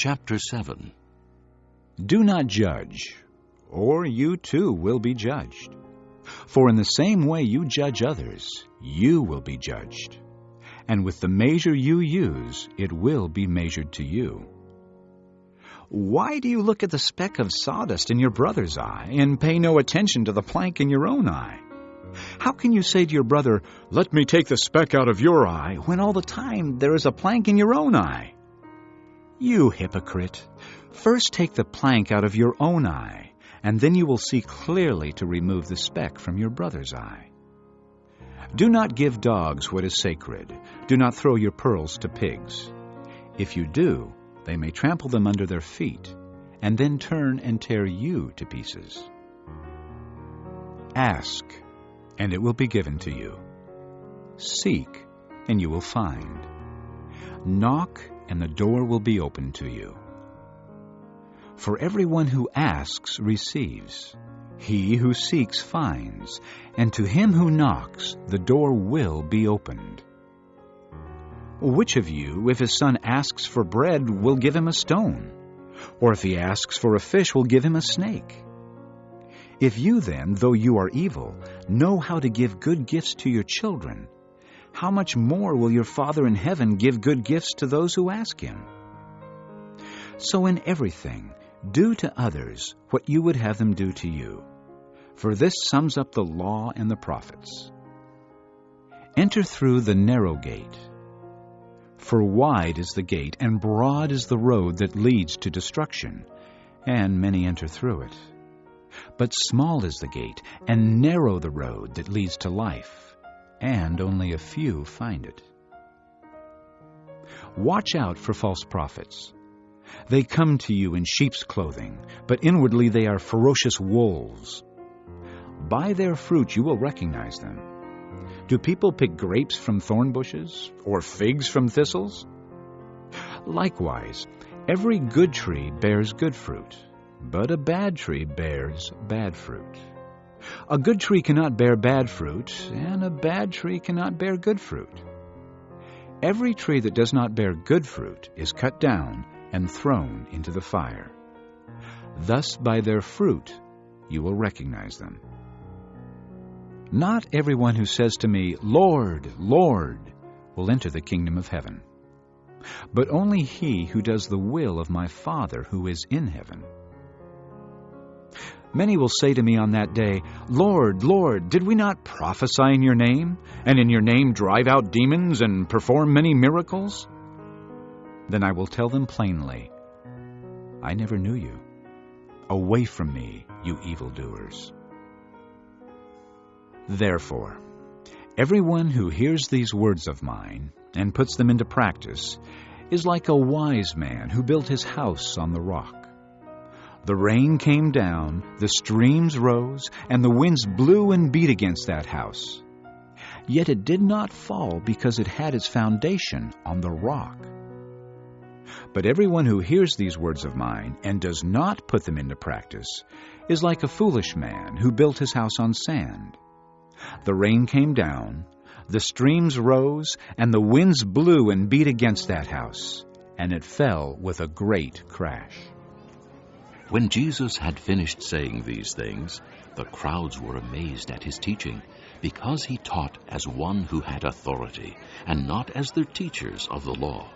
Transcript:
Chapter 7. Do not judge, or you too will be judged. For in the same way you judge others, you will be judged. And with the measure you use, it will be measured to you. Why do you look at the speck of sawdust in your brother's eye, and pay no attention to the plank in your own eye? How can you say to your brother, "Let me take the speck out of your eye," when all the time there is a plank in your own eye? You hypocrite! First take the plank out of your own eye, and then you will see clearly to remove the speck from your brother's eye. Do not give dogs what is sacred. Do not throw your pearls to pigs. If you do, they may trample them under their feet, and then turn and tear you to pieces. Ask, and it will be given to you. Seek, and you will find. Knock, and the door will be opened to you. For everyone who asks receives. He who seeks finds, and to him who knocks the door will be opened. Which of you, if his son asks for bread, will give him a stone? Or if he asks for a fish, will give him a snake? If you then, though you are evil, know how to give good gifts to your children, how much more will your Father in heaven give good gifts to those who ask him? So in everything, do to others what you would have them do to you. For this sums up the law and the prophets. Enter through the narrow gate. For wide is the gate, and broad is the road that leads to destruction, and many enter through it. But small is the gate, and narrow the road that leads to life, and only a few find it. Watch out for false prophets. They come to you in sheep's clothing, but inwardly they are ferocious wolves. By their fruit you will recognize them. Do people pick grapes from thorn bushes, or figs from thistles? Likewise, every good tree bears good fruit, but a bad tree bears bad fruit. A good tree cannot bear bad fruit, and a bad tree cannot bear good fruit. Every tree that does not bear good fruit is cut down and thrown into the fire. Thus by their fruit you will recognize them. Not everyone who says to me, "Lord, Lord," will enter the kingdom of heaven, but only he who does the will of my Father who is in heaven. Many will say to me on that day, "Lord, Lord, did we not prophesy in your name, and in your name drive out demons and perform many miracles?" Then I will tell them plainly, "I never knew you. Away from me, you evildoers." Therefore, everyone who hears these words of mine and puts them into practice is like a wise man who built his house on the rock. The rain came down, the streams rose, and the winds blew and beat against that house. Yet it did not fall because it had its foundation on the rock. But everyone who hears these words of mine and does not put them into practice is like a foolish man who built his house on sand. The rain came down, the streams rose, and the winds blew and beat against that house, and it fell with a great crash. When Jesus had finished saying these things, the crowds were amazed at his teaching, because he taught as one who had authority, and not as their teachers of the law.